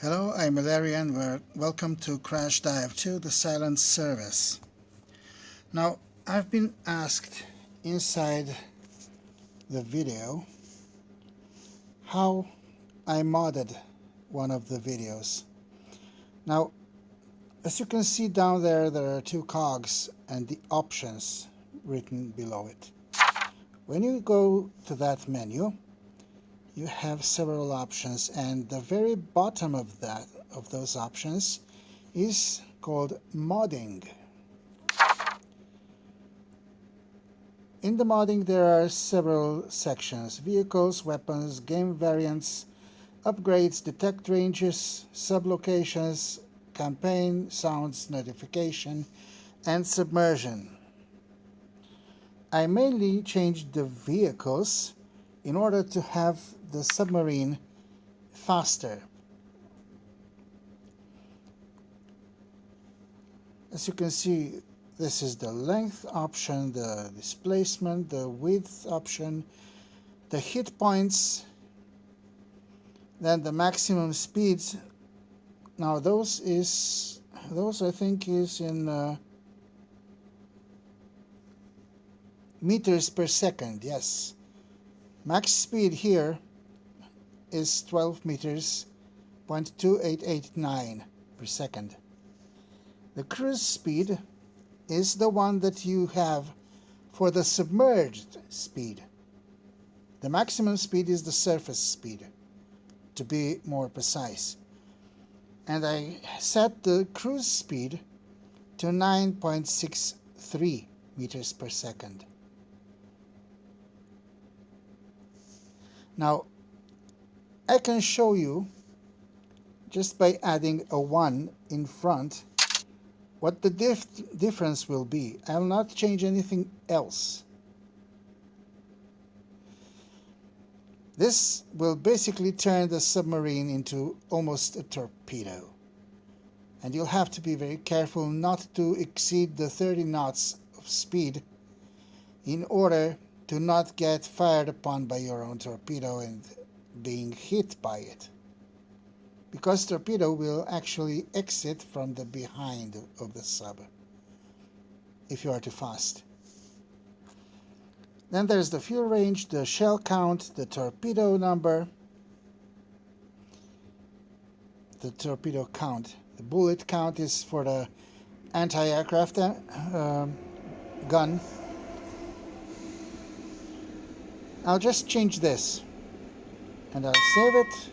Hello, I'm Valerian. Welcome to Crash Dive 2, the silent service. Now, I've been asked inside the video how I modded one of the videos. Now, as you can see down there, there are two cogs and the options written below it. When you go to that menu, you have several options, and the very bottom of those options is called modding. In the modding there are several sections: vehicles, weapons, game variants, upgrades, detect ranges, sublocations, campaign, sounds, notification, and submersion. I mainly changed the vehicles in order to have the submarine faster. As you can see, this is the length option, the displacement, the width option, the hit points, then the maximum speeds. Now those I think is in meters per second. Yes, max speed here is 12 meters, 0.2889 per second. The cruise speed is the one that you have for the submerged speed. The maximum speed is the surface speed, to be more precise. And I set the cruise speed to 9.63 meters per second. Now, I can show you, just by adding a 1 in front, what the difference will be. I will not change anything else. This will basically turn the submarine into almost a torpedo. And you'll have to be very careful not to exceed the 30 knots of speed in order to not get fired upon by your own torpedo and being hit by it, because torpedo will actually exit from the behind of the sub if you are too fast. Then there's the fuel range, the shell count, the torpedo number, the torpedo count. The bullet count is for the anti-aircraft gun. I'll just change this and I'll save it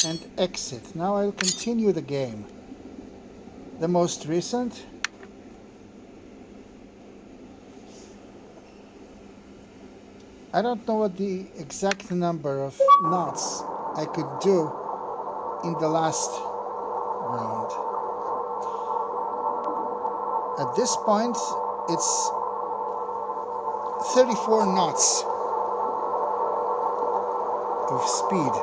and exit. Now I'll continue the game. The most recent, I don't know what the exact number of knots I could do in the last round. At this point it's 34 knots of speed,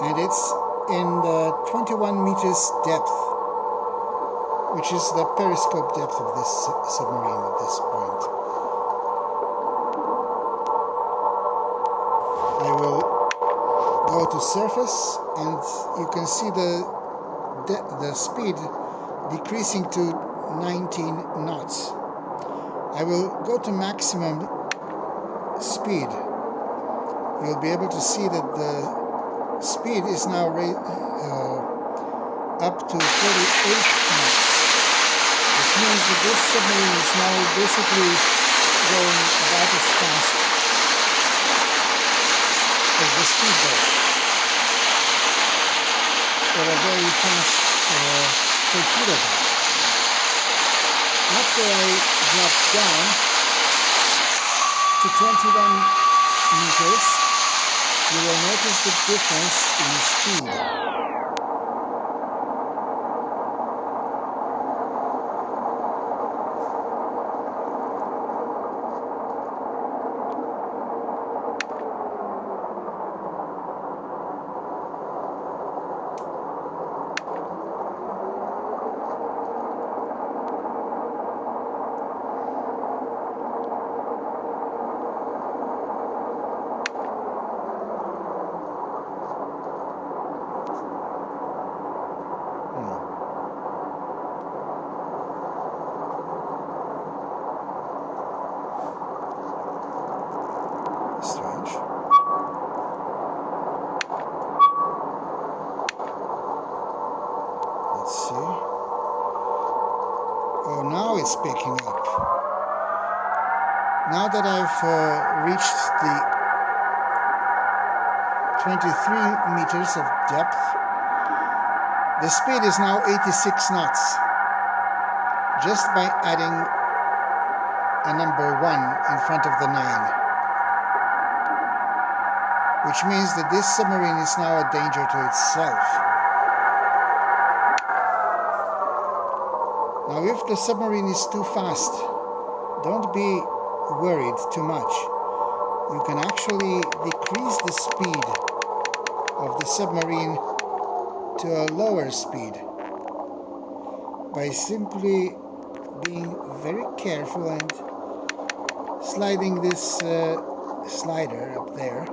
and it's in the 21 meters depth, which is the periscope depth of this submarine at this point. I will go to surface, and you can see the speed decreasing to 19 knots. I will go to maximum speed. You'll be able to see that the speed is now up to 48 knots. Which means that this submarine is now basically going about as fast as the speedboat, or a very fast torpedo boat. After I drop down to 21 meters, you will notice the difference in speed. it's picking up. Now that I've reached the 23 meters of depth, the speed is now 86 knots, just by adding a number 1 in front of the 9. Which means that this submarine is now a danger to itself. Now, if the submarine is too fast, don't be worried too much. You can actually decrease the speed of the submarine to a lower speed by simply being very careful and sliding this slider up there.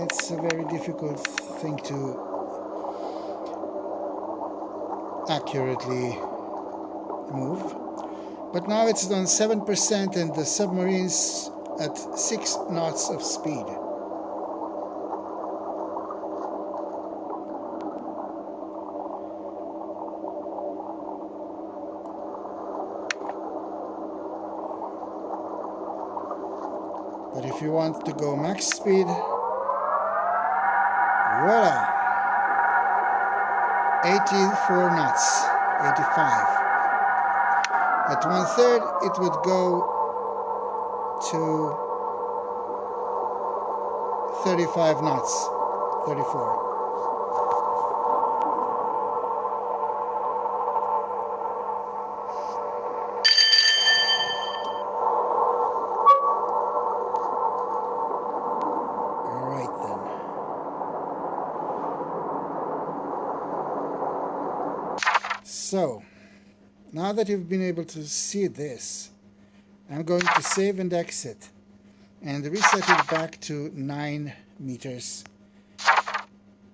It's a very difficult thing to accurately move. But now it's on 7% and the submarine's at 6 knots of speed. But if you want to go max speed, voila! 84 knots, 85. At 1/3 it would go to 35 knots, 34. So, now that you've been able to see this, I'm going to save and exit and reset it back to 9 meters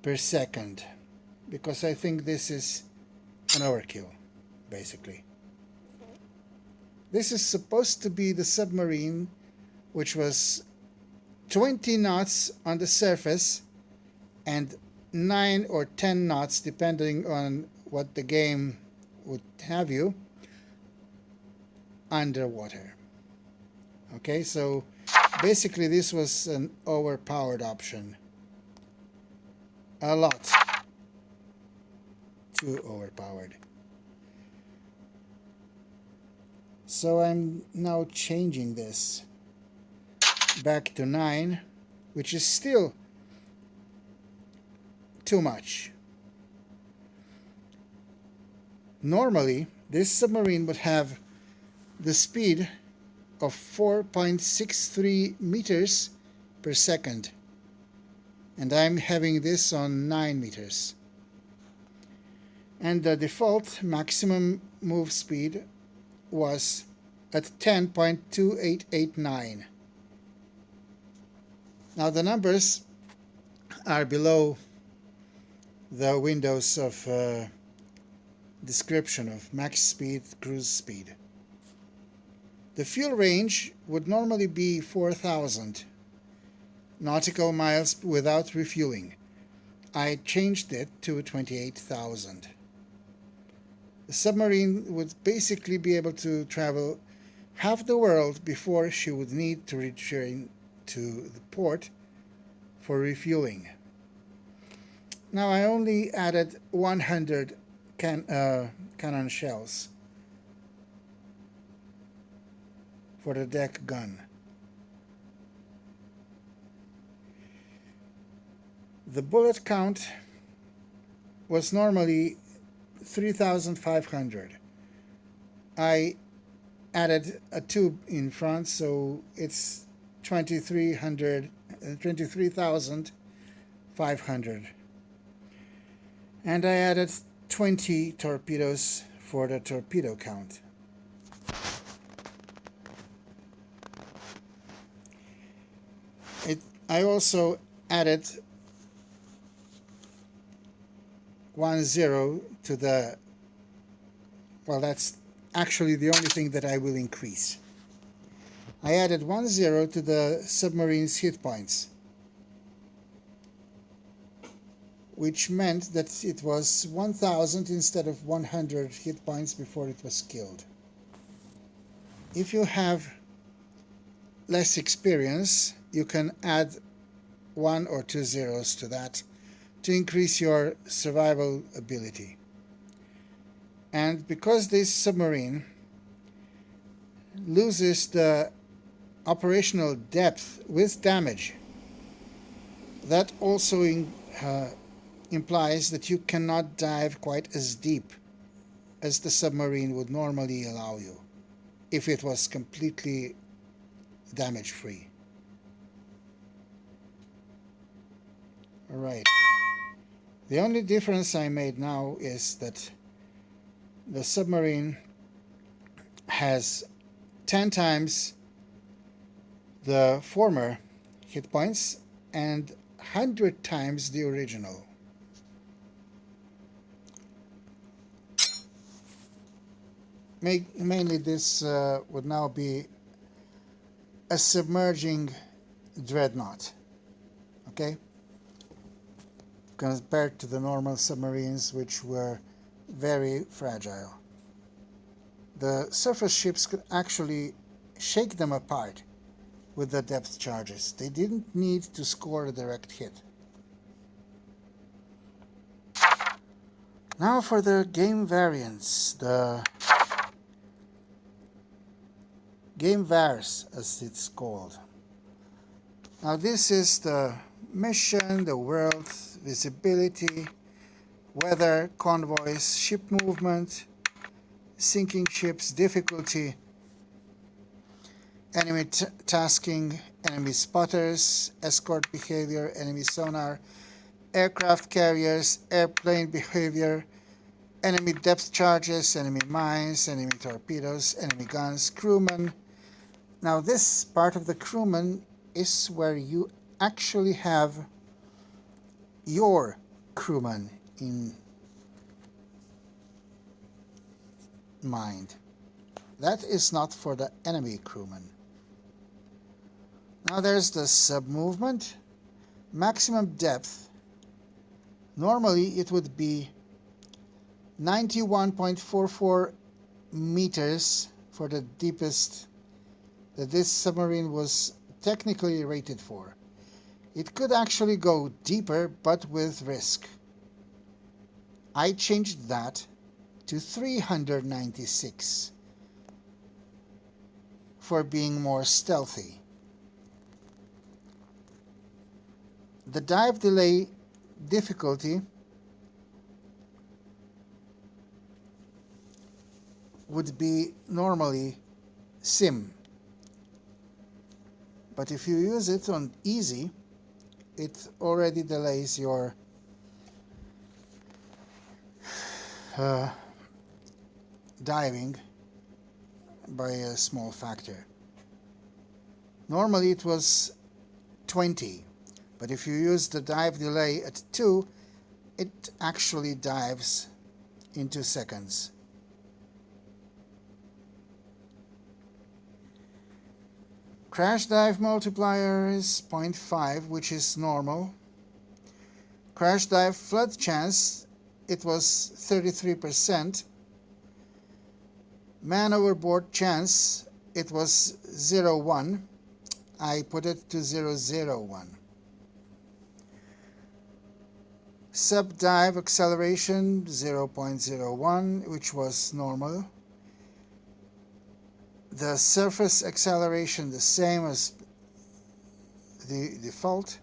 per second, because I think this is an overkill, basically. This is supposed to be the submarine, which was 20 knots on the surface and 9 or 10 knots, depending on what the game would have you, underwater. Okay, so basically this was an overpowered option. A lot too overpowered. So I'm now changing this back to 9, which is still too much. Normally, this submarine would have the speed of 4.63 meters per second, and I'm having this on 9 meters. And the default maximum move speed was at 10.2889. Now the numbers are below the windows of description of max speed, cruise speed. The fuel range would normally be 4,000 nautical miles without refueling. I changed it to 28,000. The submarine would basically be able to travel half the world before she would need to return to the port for refueling. Now I only added 100 cannon shells for the deck gun. The bullet count was normally 3,500. I added a tube in front, so it's 23,500. And I added 20 torpedoes for the torpedo count. I also added 10 to the, well, that's actually the only thing that I will increase. I added 10 to the submarine's hit points. which meant that it was 1000 instead of 100 hit points before it was killed. If you have less experience, you can add 1 or 2 zeros to that to increase your survival ability. And because this submarine loses the operational depth with damage, that also implies that you cannot dive quite as deep as the submarine would normally allow you if it was completely damage free. Alright, the only difference I made now is that the submarine has 10 times the former hit points and 100 times the original. Mainly this would now be a submerging dreadnought, okay? Compared to the normal submarines, which were very fragile. The surface ships could actually shake them apart with the depth charges. They didn't need to score a direct hit. Now for the game variants, the game VARs as it's called. Now this is the mission, the world, visibility, weather, convoys, ship movement, sinking ships, difficulty, enemy tasking, enemy spotters, escort behavior, enemy sonar, aircraft carriers, airplane behavior, enemy depth charges, enemy mines, enemy torpedoes, enemy guns, crewmen. Now this part of the crewmen is where you actually have your crewman in mind. That is not for the enemy crewman. Now there's the sub movement. Maximum depth. Normally it would be 91.44 meters for the deepest that this submarine was technically rated for. It could actually go deeper, but with risk. I changed that to 396 for being more stealthy. The dive delay difficulty would be normally sim, but if you use it on easy, it already delays your diving by a small factor. Normally it was 20, but if you use the dive delay at 2, it actually dives in 2 seconds. Crash dive multiplier is 0.5, which is normal. Crash dive flood chance, it was 33%. Man overboard chance, it was 0.1. I put it to 0.01. Sub dive acceleration 0.01, which was normal. The surface acceleration the same as the default.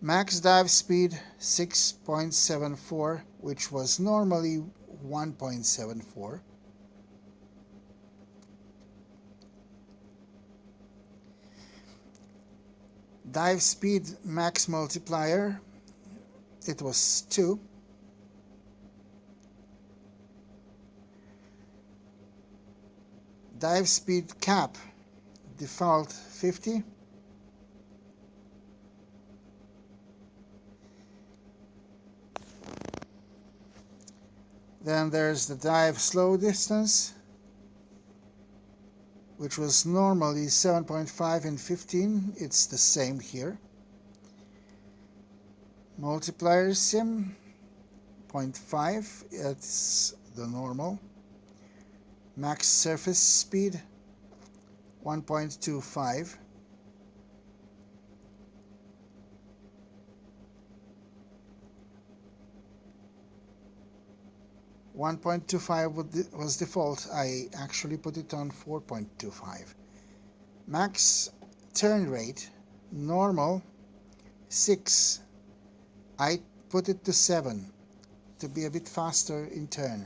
Max dive speed 6.74, which was normally 1.74. Dive speed max multiplier, it was 2. Dive speed cap, default 50. Then there's the dive slow distance, which was normally 7.5 and 15. It's the same here. Multiplier sim 0.5, it's the normal. Max surface speed 1.25. was default. I actually put it on 4.25. Max turn rate normal 6. I put it to 7 to be a bit faster in turn.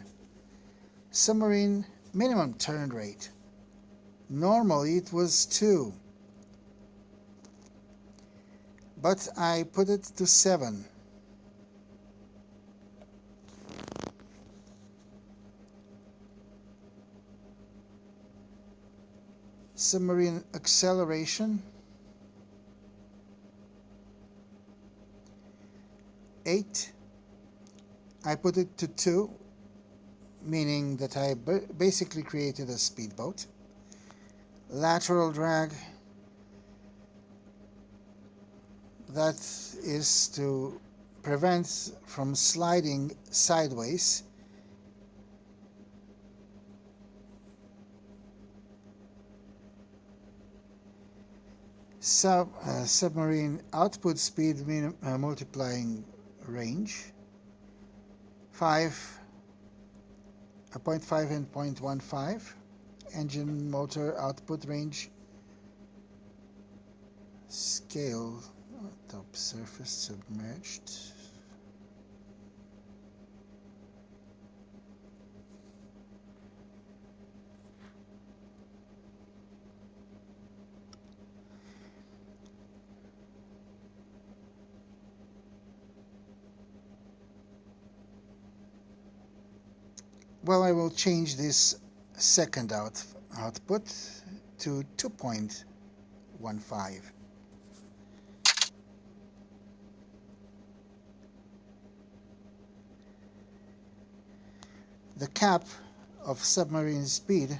Submarine minimum turn rate. Normally it was 2, but I put it to 7. Submarine acceleration 8. I put it to 2, meaning that I basically created a speedboat. Lateral drag, that is to prevent from sliding sideways. Submarine output speed multiplying range 5, 0.5 and 0.15. Engine motor output range scale top surface submerged. Well, I will change this second output to 2.15. The cap of submarine speed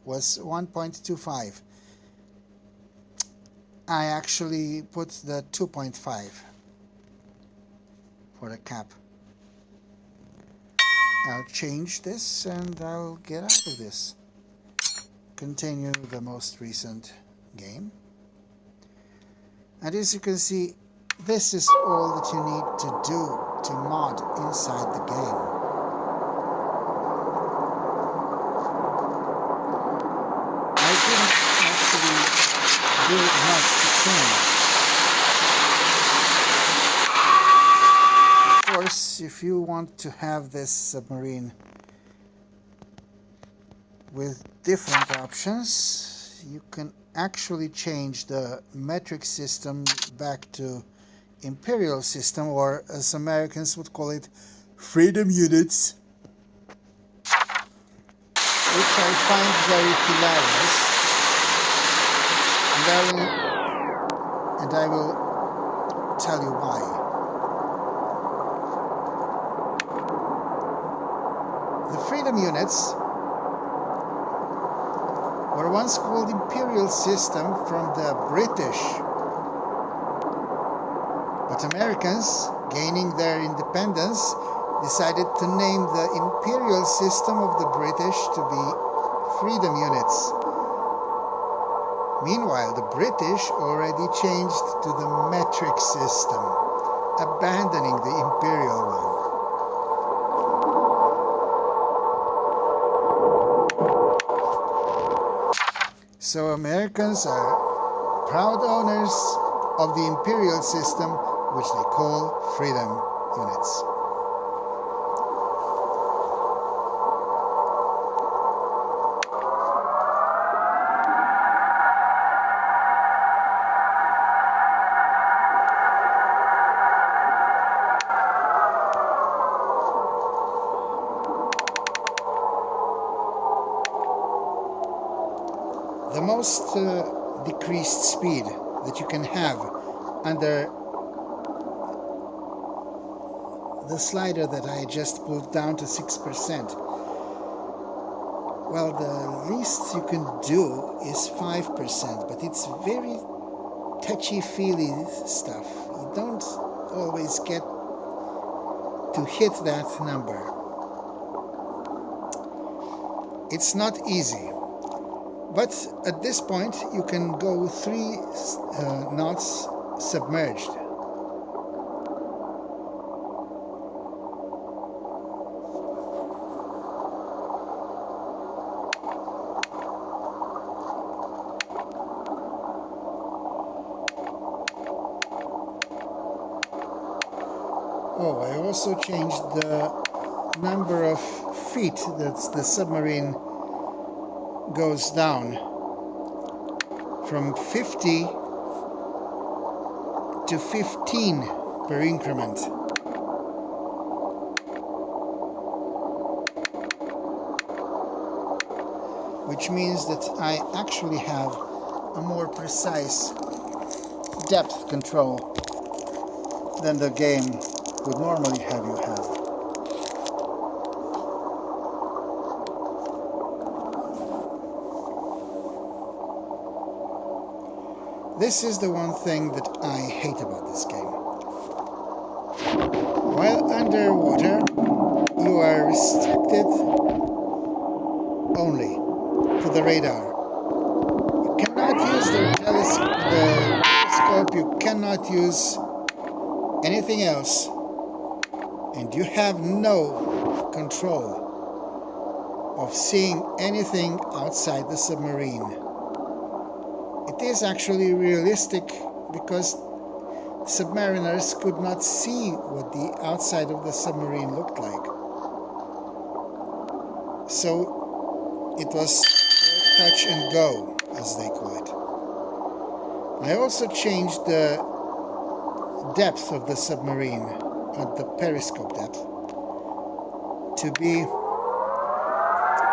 was 1.25. I actually put the 2.5 for the cap. I'll change this and I'll get out of this. Continue the most recent game. And as you can see, this is all that you need to do to mod inside the game. I didn't actually do much to change. Of course, if you want to have this submarine with different options, you can actually change the metric system back to imperial system, or as Americans would call it, freedom units, which I find very hilarious, and I will tell you why. The freedom units were once called imperial system from the British, but Americans, gaining their independence, decided to name the imperial system of the British to be freedom units. Meanwhile, the British already changed to the metric system, abandoning the imperial one. So Americans are proud owners of the imperial system, which they call freedom units. The most decreased speed that you can have under the slider that I just pulled down to 6%. Well, the least you can do is 5%, but it's very touchy-feely stuff. You don't always get to hit that number. It's not easy, but at this point you can go 3 knots submerged. Oh, I also changed the number of feet that the submarine goes down from 50 to 15 per increment. Which means that I actually have a more precise depth control than the game would normally have you have. This is the one thing that I hate about this game. While underwater, you are restricted only to the radar. You cannot use the telescope, you cannot use anything else, and you have no control of seeing anything outside the submarine. It is actually realistic because submariners could not see what the outside of the submarine looked like. So it was touch and go, as they call it. I also changed the depth of the submarine at the periscope depth to be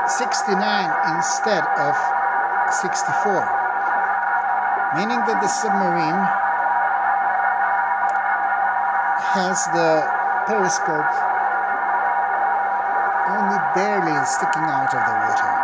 69 instead of 64, meaning that the submarine has the periscope only barely sticking out of the water.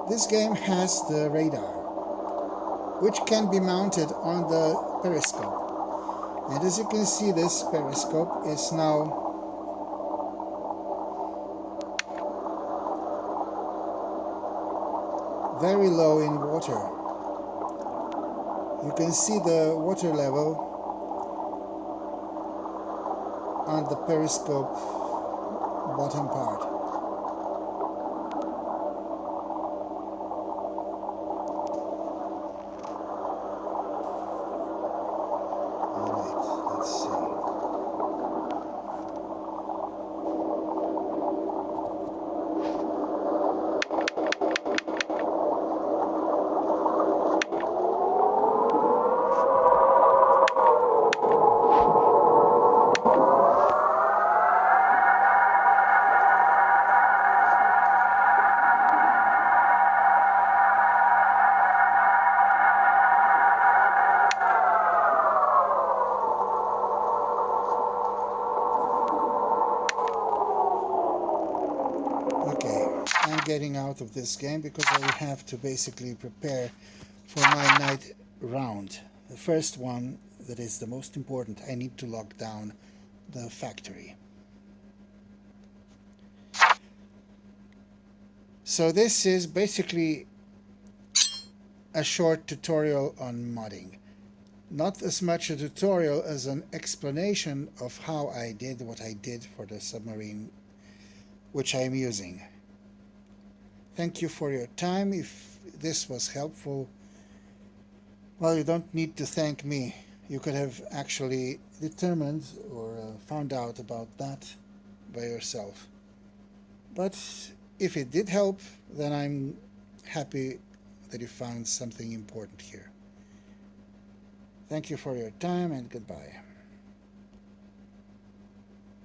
This game has the radar, which can be mounted on the periscope. And as you can see, this periscope is now very low in water. You can see the water level on the periscope bottom part. I'm getting out of this game because I have to basically prepare for my night round. The first one, that is the most important, I need to lock down the factory. So this is basically a short tutorial on modding. Not as much a tutorial as an explanation of how I did what I did for the submarine which I am using. Thank you for your time. If this was helpful, well, you don't need to thank me. You could have actually determined or found out about that by yourself. But if it did help, then I'm happy that you found something important here. Thank you for your time and goodbye.